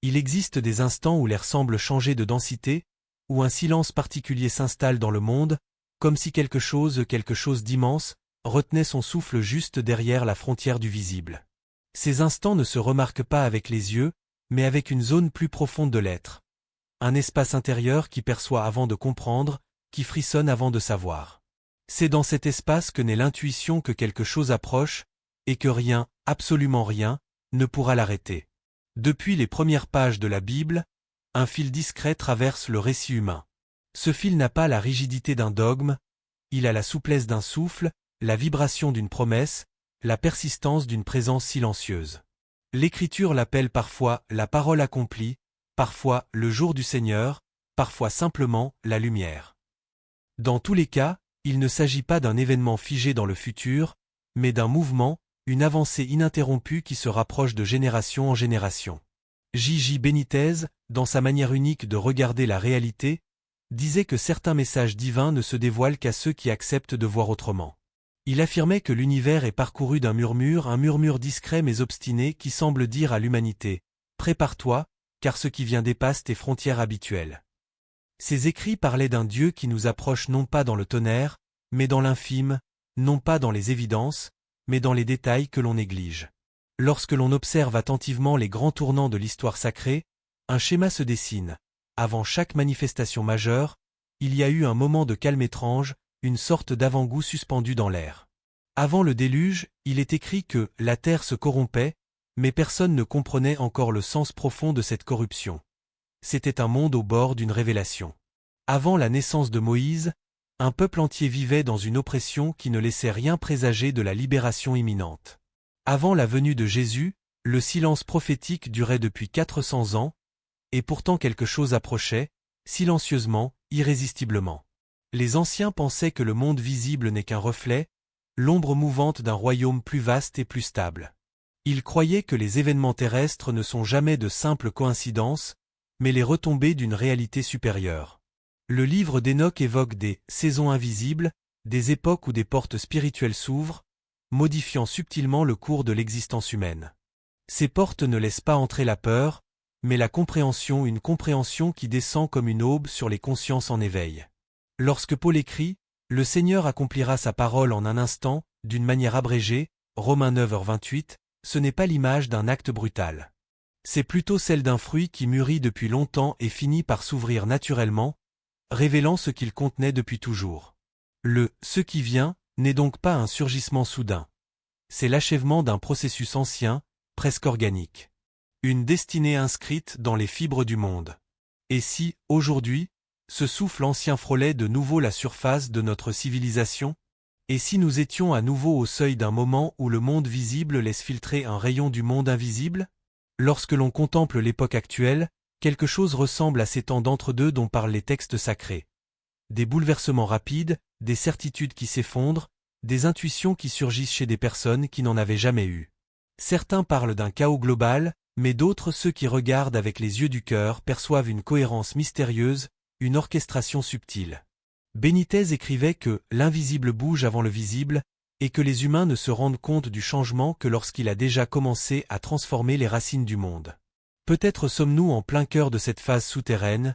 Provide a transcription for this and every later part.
Il existe des instants où l'air semble changer de densité, où un silence particulier s'installe dans le monde, comme si quelque chose d'immense, retenait son souffle juste derrière la frontière du visible. Ces instants ne se remarquent pas avec les yeux, mais avec une zone plus profonde de l'être. Un espace intérieur qui perçoit avant de comprendre, qui frissonne avant de savoir. C'est dans cet espace que naît l'intuition que quelque chose approche, et que rien, absolument rien, ne pourra l'arrêter. Depuis les premières pages de la Bible, un fil discret traverse le récit humain. Ce fil n'a pas la rigidité d'un dogme, il a la souplesse d'un souffle, la vibration d'une promesse, la persistance d'une présence silencieuse. L'Écriture l'appelle parfois la parole accomplie, parfois le jour du Seigneur, parfois simplement la lumière. Dans tous les cas, il ne s'agit pas d'un événement figé dans le futur, mais d'un mouvement, une avancée ininterrompue qui se rapproche de génération en génération. J.J. Benitez, dans sa manière unique de regarder la réalité, disait que certains messages divins ne se dévoilent qu'à ceux qui acceptent de voir autrement. Il affirmait que l'univers est parcouru d'un murmure, un murmure discret mais obstiné qui semble dire à l'humanité « Prépare-toi, car ce qui vient dépasse tes frontières habituelles ». Ces écrits parlaient d'un Dieu qui nous approche non pas dans le tonnerre, mais dans l'infime, non pas dans les évidences, mais dans les détails que l'on néglige. Lorsque l'on observe attentivement les grands tournants de l'histoire sacrée, un schéma se dessine. Avant chaque manifestation majeure, il y a eu un moment de calme étrange, une sorte d'avant-goût suspendu dans l'air. Avant le déluge, il est écrit que la terre se corrompait, mais personne ne comprenait encore le sens profond de cette corruption. C'était un monde au bord d'une révélation. Avant la naissance de Moïse, un peuple entier vivait dans une oppression qui ne laissait rien présager de la libération imminente. Avant la venue de Jésus, le silence prophétique durait depuis 400 ans, et pourtant quelque chose approchait, silencieusement, irrésistiblement. Les anciens pensaient que le monde visible n'est qu'un reflet, l'ombre mouvante d'un royaume plus vaste et plus stable. Ils croyaient que les événements terrestres ne sont jamais de simples coïncidences, mais les retombées d'une réalité supérieure. Le livre d'Enoch évoque des saisons invisibles, des époques où des portes spirituelles s'ouvrent, modifiant subtilement le cours de l'existence humaine. Ces portes ne laissent pas entrer la peur, mais la compréhension, une compréhension qui descend comme une aube sur les consciences en éveil. Lorsque Paul écrit « Le Seigneur accomplira sa parole en un instant, d'une manière abrégée » Romains 9h28, ce n'est pas l'image d'un acte brutal. C'est plutôt celle d'un fruit qui mûrit depuis longtemps et finit par s'ouvrir naturellement, révélant ce qu'il contenait depuis toujours. Le « ce qui vient » n'est donc pas un surgissement soudain. C'est l'achèvement d'un processus ancien, presque organique. Une destinée inscrite dans les fibres du monde. Et si, aujourd'hui, ce souffle ancien frôlait de nouveau la surface de notre civilisation? Et si nous étions à nouveau au seuil d'un moment où le monde visible laisse filtrer un rayon du monde invisible? Lorsque l'on contemple l'époque actuelle, quelque chose ressemble à ces temps d'entre-deux dont parlent les textes sacrés. Des bouleversements rapides, des certitudes qui s'effondrent, des intuitions qui surgissent chez des personnes qui n'en avaient jamais eu. Certains parlent d'un chaos global, mais d'autres, ceux qui regardent avec les yeux du cœur, perçoivent une cohérence mystérieuse, une orchestration subtile. Benitez écrivait que l'invisible bouge avant le visible, et que les humains ne se rendent compte du changement que lorsqu'il a déjà commencé à transformer les racines du monde. Peut-être sommes-nous en plein cœur de cette phase souterraine,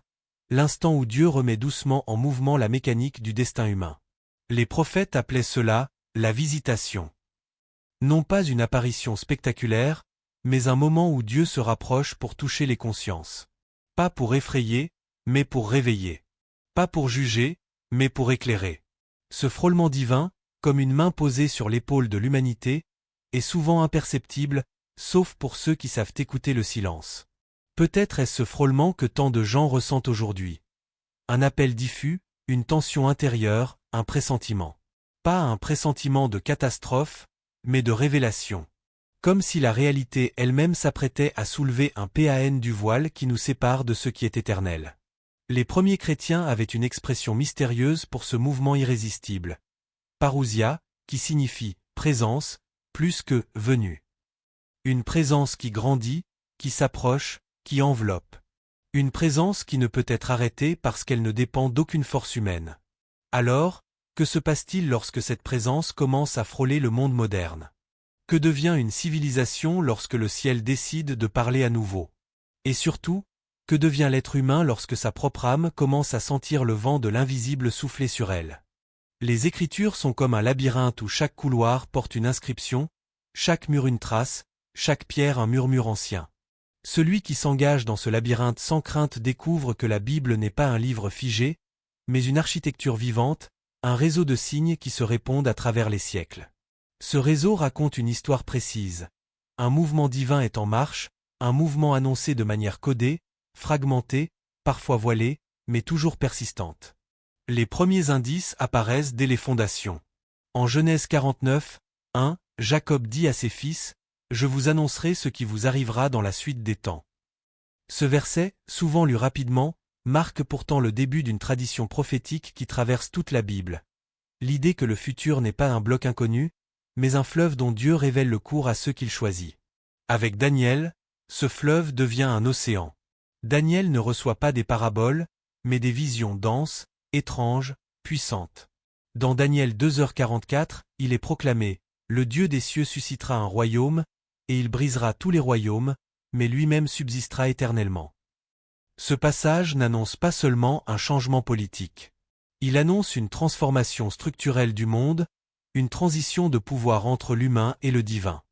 l'instant où Dieu remet doucement en mouvement la mécanique du destin humain. Les prophètes appelaient cela la visitation. Non pas une apparition spectaculaire, mais un moment où Dieu se rapproche pour toucher les consciences. Pas pour effrayer, mais pour réveiller. Pas pour juger, mais pour éclairer. Ce frôlement divin, comme une main posée sur l'épaule de l'humanité, est souvent imperceptible, sauf pour ceux qui savent écouter le silence. Peut-être est-ce ce frôlement que tant de gens ressentent aujourd'hui. Un appel diffus, une tension intérieure, un pressentiment. Pas un pressentiment de catastrophe, mais de révélation. Comme si la réalité elle-même s'apprêtait à soulever un PAN du voile qui nous sépare de ce qui est éternel. Les premiers chrétiens avaient une expression mystérieuse pour ce mouvement irrésistible. Parousia, qui signifie présence, plus que venue. Une présence qui grandit, qui s'approche, qui enveloppe. Une présence qui ne peut être arrêtée parce qu'elle ne dépend d'aucune force humaine. Alors, que se passe-t-il lorsque cette présence commence à frôler le monde moderne? Que devient une civilisation lorsque le ciel décide de parler à nouveau? Et surtout, que devient l'être humain lorsque sa propre âme commence à sentir le vent de l'invisible souffler sur elle? Les Écritures sont comme un labyrinthe où chaque couloir porte une inscription, chaque mur une trace, chaque pierre un murmure ancien. Celui qui s'engage dans ce labyrinthe sans crainte découvre que la Bible n'est pas un livre figé, mais une architecture vivante, un réseau de signes qui se répondent à travers les siècles. Ce réseau raconte une histoire précise. Un mouvement divin est en marche, un mouvement annoncé de manière codée, fragmentée, parfois voilée, mais toujours persistante. Les premiers indices apparaissent dès les fondations. En Genèse 49, 1, Jacob dit à ses fils, « Je vous annoncerai ce qui vous arrivera dans la suite des temps. » Ce verset, souvent lu rapidement, marque pourtant le début d'une tradition prophétique qui traverse toute la Bible. L'idée que le futur n'est pas un bloc inconnu, mais un fleuve dont Dieu révèle le cours à ceux qu'il choisit. Avec Daniel, ce fleuve devient un océan. Daniel ne reçoit pas des paraboles, mais des visions denses, étranges, puissantes. Dans Daniel 2h44, il est proclamé, « Le Dieu des cieux suscitera un royaume, et il brisera tous les royaumes, mais lui-même subsistera éternellement. » Ce passage n'annonce pas seulement un changement politique. Il annonce une transformation structurelle du monde, une transition de pouvoir entre l'humain et le divin.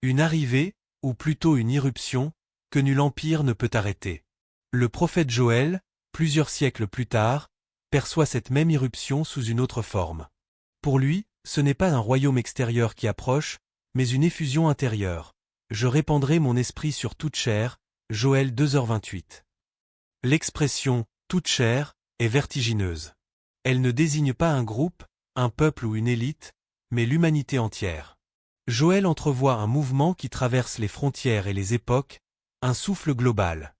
Une arrivée, ou plutôt une irruption, que nul empire ne peut arrêter. Le prophète Joël, plusieurs siècles plus tard, perçoit cette même irruption sous une autre forme. Pour lui, ce n'est pas un royaume extérieur qui approche, mais une effusion intérieure. Je répandrai mon esprit sur toute chair, Joël 2h28. L'expression « toute chair » est vertigineuse. Elle ne désigne pas un groupe, un peuple ou une élite, mais l'humanité entière. Joël entrevoit un mouvement qui traverse les frontières et les époques, un souffle global.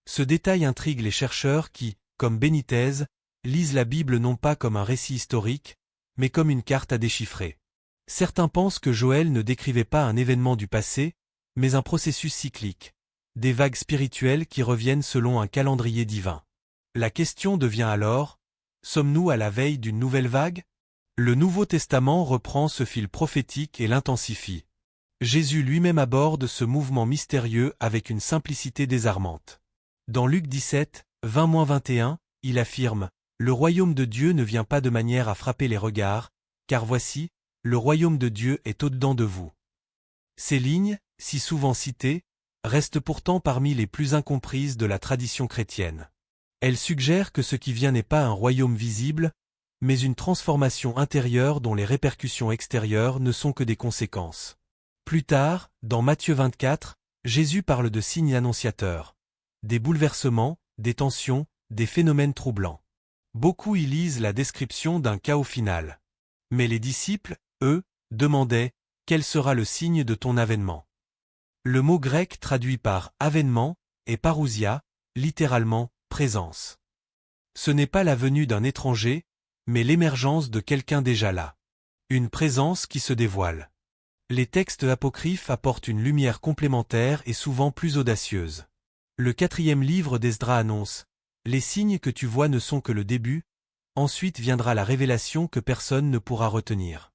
Ce détail intrigue les chercheurs qui, comme Benitez, lisent la Bible non pas comme un récit historique, mais comme une carte à déchiffrer. Certains pensent que Joël ne décrivait pas un événement du passé, mais un processus cyclique, des vagues spirituelles qui reviennent selon un calendrier divin. La question devient alors, sommes-nous à la veille d'une nouvelle vague? Le Nouveau Testament reprend ce fil prophétique et l'intensifie. Jésus lui-même aborde ce mouvement mystérieux avec une simplicité désarmante. Dans Luc 17, 20-21, il affirme « Le royaume de Dieu ne vient pas de manière à frapper les regards, car voici, le royaume de Dieu est au-dedans de vous. » Ces lignes, si souvent citées, restent pourtant parmi les plus incomprises de la tradition chrétienne. Elles suggèrent que ce qui vient n'est pas un royaume visible, mais une transformation intérieure dont les répercussions extérieures ne sont que des conséquences. Plus tard, dans Matthieu 24, Jésus parle de signes annonciateurs, des bouleversements, des tensions, des phénomènes troublants. Beaucoup y lisent la description d'un chaos final. Mais les disciples, eux, demandaient « Quel sera le signe de ton avènement ?» Le mot grec traduit par « avènement » est parousia, littéralement « présence ». Ce n'est pas la venue d'un étranger, mais l'émergence de quelqu'un déjà là. Une présence qui se dévoile. Les textes apocryphes apportent une lumière complémentaire et souvent plus audacieuse. Le 4e livre d'Esdras annonce « Les signes que tu vois ne sont que le début, ensuite viendra la révélation que personne ne pourra retenir. »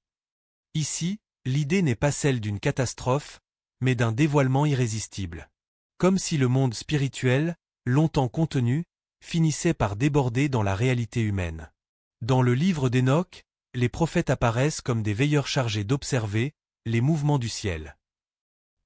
Ici, l'idée n'est pas celle d'une catastrophe, mais d'un dévoilement irrésistible. Comme si le monde spirituel, longtemps contenu, finissait par déborder dans la réalité humaine. Dans le livre d'Enoch, les prophètes apparaissent comme des veilleurs chargés d'observer les mouvements du ciel.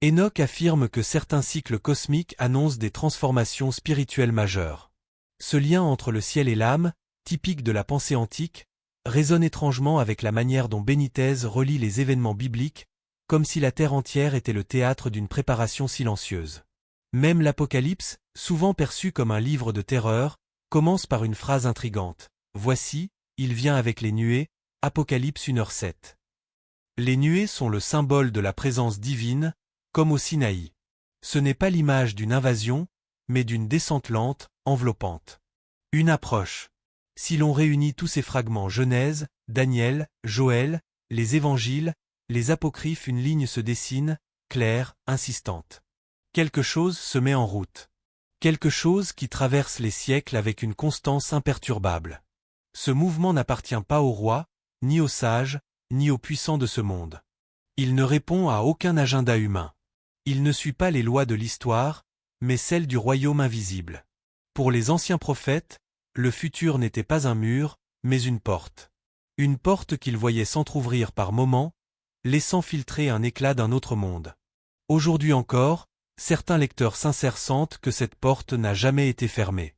Enoch affirme que certains cycles cosmiques annoncent des transformations spirituelles majeures. Ce lien entre le ciel et l'âme, typique de la pensée antique, résonne étrangement avec la manière dont Benitez relie les événements bibliques, comme si la terre entière était le théâtre d'une préparation silencieuse. Même l'Apocalypse, souvent perçu comme un livre de terreur, commence par une phrase intrigante. Voici, il vient avec les nuées, Apocalypse 1h7. Les nuées sont le symbole de la présence divine, comme au Sinaï. Ce n'est pas l'image d'une invasion, mais d'une descente lente, enveloppante. Une approche. Si l'on réunit tous ces fragments Genèse, Daniel, Joël, les évangiles, les apocryphes, une ligne se dessine, claire, insistante. Quelque chose se met en route. Quelque chose qui traverse les siècles avec une constance imperturbable. Ce mouvement n'appartient pas aux rois, ni aux sages, ni aux puissants de ce monde. Il ne répond à aucun agenda humain. Il ne suit pas les lois de l'histoire, mais celle du royaume invisible. Pour les anciens prophètes, le futur n'était pas un mur, mais une porte. Une porte qu'ils voyaient s'entr'ouvrir par moments, laissant filtrer un éclat d'un autre monde. Aujourd'hui encore, certains lecteurs sincères sentent que cette porte n'a jamais été fermée.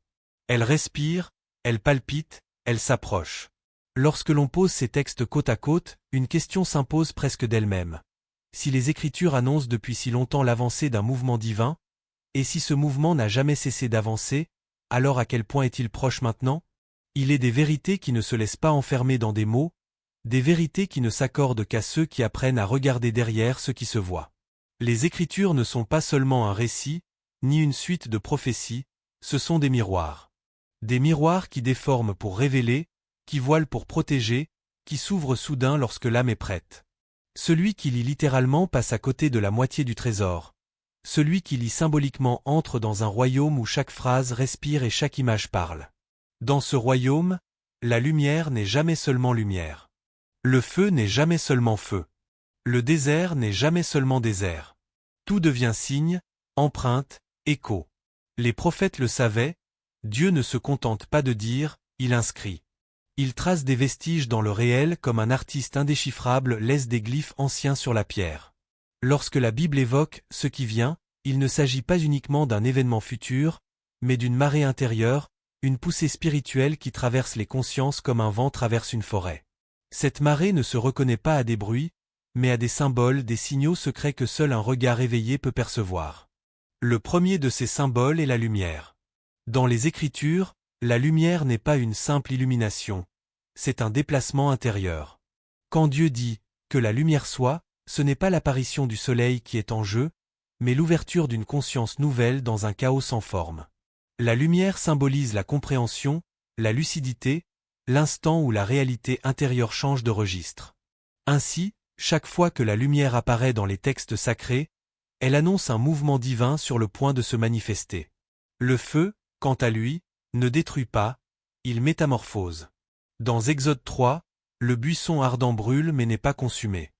Elle respire, elle palpite, elle s'approche. Lorsque l'on pose ces textes côte à côte, une question s'impose presque d'elle-même. Si les Écritures annoncent depuis si longtemps l'avancée d'un mouvement divin, et si ce mouvement n'a jamais cessé d'avancer, alors à quel point est-il proche maintenant? Il est des vérités qui ne se laissent pas enfermer dans des mots, des vérités qui ne s'accordent qu'à ceux qui apprennent à regarder derrière ce qui se voit. Les Écritures ne sont pas seulement un récit, ni une suite de prophéties, ce sont des miroirs. Des miroirs qui déforment pour révéler, qui voilent pour protéger, qui s'ouvrent soudain lorsque l'âme est prête. Celui qui lit littéralement passe à côté de la moitié du trésor. Celui qui lit symboliquement entre dans un royaume où chaque phrase respire et chaque image parle. Dans ce royaume, la lumière n'est jamais seulement lumière. Le feu n'est jamais seulement feu. Le désert n'est jamais seulement désert. Tout devient signe, empreinte, écho. Les prophètes le savaient, Dieu ne se contente pas de dire, il inscrit. Il trace des vestiges dans le réel comme un artiste indéchiffrable laisse des glyphes anciens sur la pierre. Lorsque la Bible évoque ce qui vient, il ne s'agit pas uniquement d'un événement futur, mais d'une marée intérieure, une poussée spirituelle qui traverse les consciences comme un vent traverse une forêt. Cette marée ne se reconnaît pas à des bruits, mais à des symboles, des signaux secrets que seul un regard éveillé peut percevoir. Le premier de ces symboles est la lumière. Dans les Écritures, la lumière n'est pas une simple illumination, c'est un déplacement intérieur. Quand Dieu dit « que la lumière soit », ce n'est pas l'apparition du soleil qui est en jeu, mais l'ouverture d'une conscience nouvelle dans un chaos sans forme. La lumière symbolise la compréhension, la lucidité, l'instant où la réalité intérieure change de registre. Ainsi, chaque fois que la lumière apparaît dans les textes sacrés, elle annonce un mouvement divin sur le point de se manifester. Le feu, quant à lui, ne détruit pas, il métamorphose. Dans Exode 3, le buisson ardent brûle mais n'est pas consumé.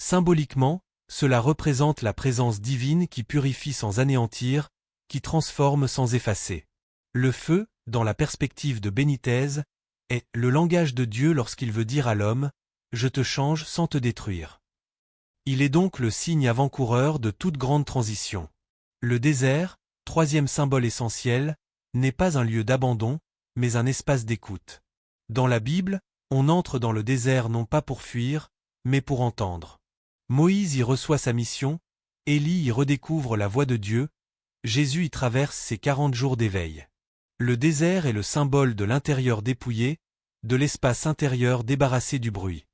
Symboliquement, cela représente la présence divine qui purifie sans anéantir, qui transforme sans effacer. Le feu, dans la perspective de Bénitez, est le langage de Dieu lorsqu'il veut dire à l'homme « Je te change sans te détruire ». Il est donc le signe avant-coureur de toute grande transition. Le désert, troisième symbole essentiel, n'est pas un lieu d'abandon, mais un espace d'écoute. Dans la Bible, on entre dans le désert non pas pour fuir, mais pour entendre. Moïse y reçoit sa mission, Élie y redécouvre la voix de Dieu, Jésus y traverse ses 40 jours d'éveil. Le désert est le symbole de l'intérieur dépouillé, de l'espace intérieur débarrassé du bruit.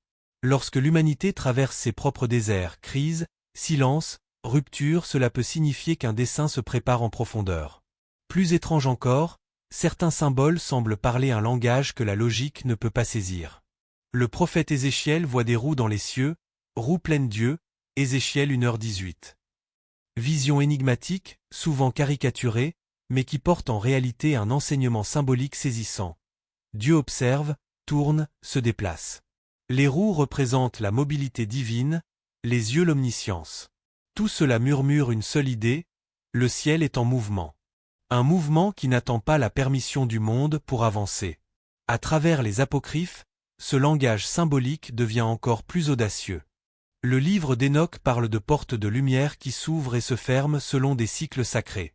Lorsque l'humanité traverse ses propres déserts, crise, silence, rupture, cela peut signifier qu'un dessein se prépare en profondeur. Plus étrange encore, certains symboles semblent parler un langage que la logique ne peut pas saisir. Le prophète Ézéchiel voit des roues dans les cieux, roues pleines d'yeux, Ézéchiel 1h18. Vision énigmatique, souvent caricaturée, mais qui porte en réalité un enseignement symbolique saisissant. Dieu observe, tourne, se déplace. Les roues représentent la mobilité divine, les yeux l'omniscience. Tout cela murmure une seule idée, le ciel est en mouvement. Un mouvement qui n'attend pas la permission du monde pour avancer. À travers les apocryphes, ce langage symbolique devient encore plus audacieux. Le livre d'Hénoch parle de portes de lumière qui s'ouvrent et se ferment selon des cycles sacrés.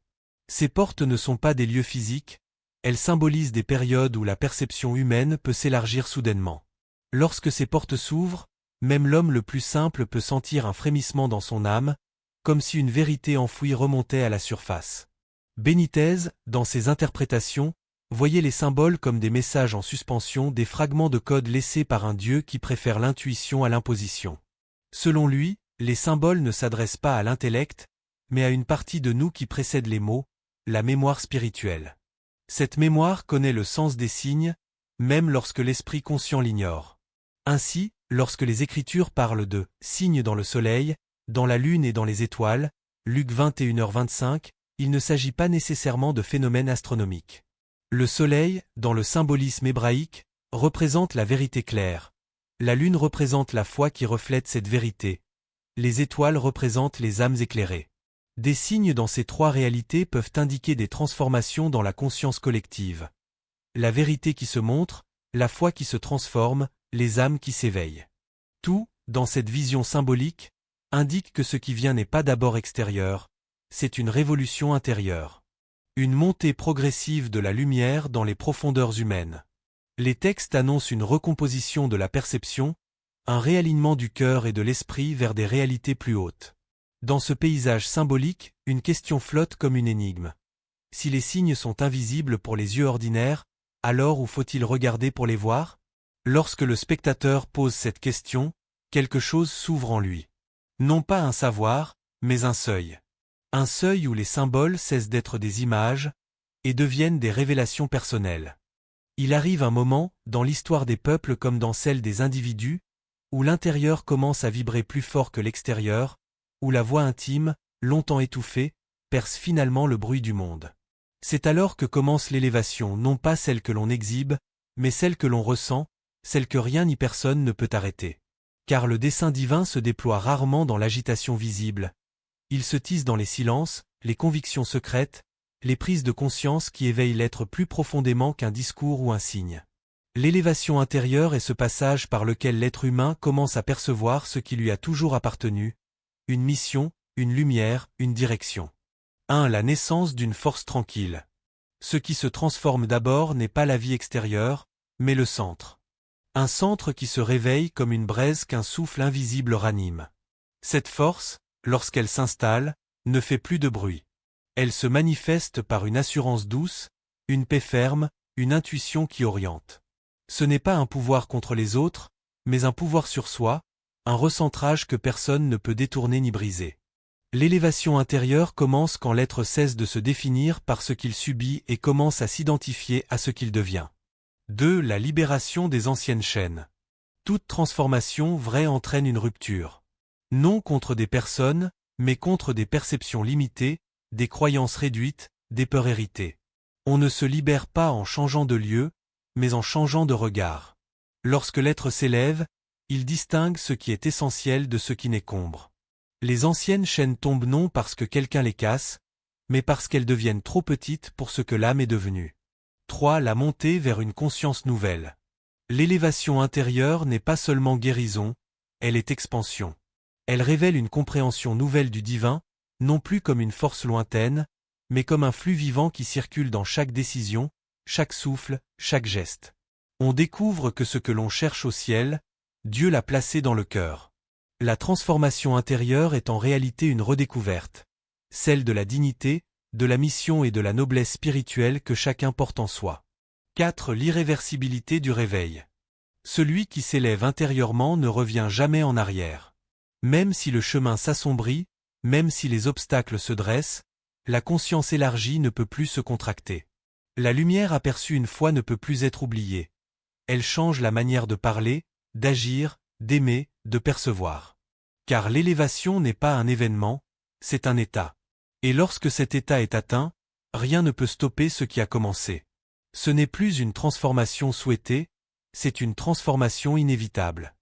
Ces portes ne sont pas des lieux physiques, elles symbolisent des périodes où la perception humaine peut s'élargir soudainement. Lorsque ces portes s'ouvrent, même l'homme le plus simple peut sentir un frémissement dans son âme, comme si une vérité enfouie remontait à la surface. Bénitez, dans ses interprétations, voyait les symboles comme des messages en suspension, des fragments de code laissés par un Dieu qui préfère l'intuition à l'imposition. Selon lui, les symboles ne s'adressent pas à l'intellect, mais à une partie de nous qui précède les mots, la mémoire spirituelle. Cette mémoire connaît le sens des signes, même lorsque l'esprit conscient l'ignore. Ainsi, lorsque les Écritures parlent de « signes dans le soleil », dans la lune et dans les étoiles, Luc 21h25, il ne s'agit pas nécessairement de phénomènes astronomiques. Le soleil, dans le symbolisme hébraïque, représente la vérité claire. La lune représente la foi qui reflète cette vérité. Les étoiles représentent les âmes éclairées. Des signes dans ces trois réalités peuvent indiquer des transformations dans la conscience collective. La vérité qui se montre, la foi qui se transforme, les âmes qui s'éveillent. Tout, dans cette vision symbolique, indique que ce qui vient n'est pas d'abord extérieur, c'est une révolution intérieure. Une montée progressive de la lumière dans les profondeurs humaines. Les textes annoncent une recomposition de la perception, un réalignement du cœur et de l'esprit vers des réalités plus hautes. Dans ce paysage symbolique, une question flotte comme une énigme. Si les signes sont invisibles pour les yeux ordinaires, alors où faut-il regarder pour les voir? Lorsque le spectateur pose cette question, quelque chose s'ouvre en lui. Non pas un savoir, mais un seuil. Un seuil où les symboles cessent d'être des images et deviennent des révélations personnelles. Il arrive un moment, dans l'histoire des peuples comme dans celle des individus, où l'intérieur commence à vibrer plus fort que l'extérieur, où la voix intime, longtemps étouffée, perce finalement le bruit du monde. C'est alors que commence l'élévation, non pas celle que l'on exhibe, mais celle que l'on ressent, celle que rien ni personne ne peut arrêter. Car le dessein divin se déploie rarement dans l'agitation visible. Il se tisse dans les silences, les convictions secrètes, les prises de conscience qui éveillent l'être plus profondément qu'un discours ou un signe. L'élévation intérieure est ce passage par lequel l'être humain commence à percevoir ce qui lui a toujours appartenu, une mission, une lumière, une direction. 1. La naissance d'une force tranquille. Ce qui se transforme d'abord n'est pas la vie extérieure, mais le centre. Un centre qui se réveille comme une braise qu'un souffle invisible ranime. Cette force, lorsqu'elle s'installe, ne fait plus de bruit. Elle se manifeste par une assurance douce, une paix ferme, une intuition qui oriente. Ce n'est pas un pouvoir contre les autres, mais un pouvoir sur soi, un recentrage que personne ne peut détourner ni briser. L'élévation intérieure commence quand l'être cesse de se définir par ce qu'il subit et commence à s'identifier à ce qu'il devient. 2. La libération des anciennes chaînes. Toute transformation vraie entraîne une rupture. Non contre des personnes, mais contre des perceptions limitées, des croyances réduites, des peurs héritées. On ne se libère pas en changeant de lieu, mais en changeant de regard. Lorsque l'être s'élève, il distingue ce qui est essentiel de ce qui n'éncombre. Les anciennes chaînes tombent non parce que quelqu'un les casse, mais parce qu'elles deviennent trop petites pour ce que l'âme est devenue. 3. La montée vers une conscience nouvelle. L'élévation intérieure n'est pas seulement guérison, elle est expansion. Elle révèle une compréhension nouvelle du divin, non plus comme une force lointaine, mais comme un flux vivant qui circule dans chaque décision, chaque souffle, chaque geste. On découvre que ce que l'on cherche au ciel, Dieu l'a placé dans le cœur. La transformation intérieure est en réalité une redécouverte, celle de la dignité, de la mission et de la noblesse spirituelle que chacun porte en soi. 4. L'irréversibilité du réveil. Celui qui s'élève intérieurement ne revient jamais en arrière. Même si le chemin s'assombrit, même si les obstacles se dressent, la conscience élargie ne peut plus se contracter. La lumière aperçue une fois ne peut plus être oubliée. Elle change la manière de parler, d'agir, d'aimer, de percevoir. Car l'élévation n'est pas un événement, c'est un état. Et lorsque cet état est atteint, rien ne peut stopper ce qui a commencé. Ce n'est plus une transformation souhaitée, c'est une transformation inévitable.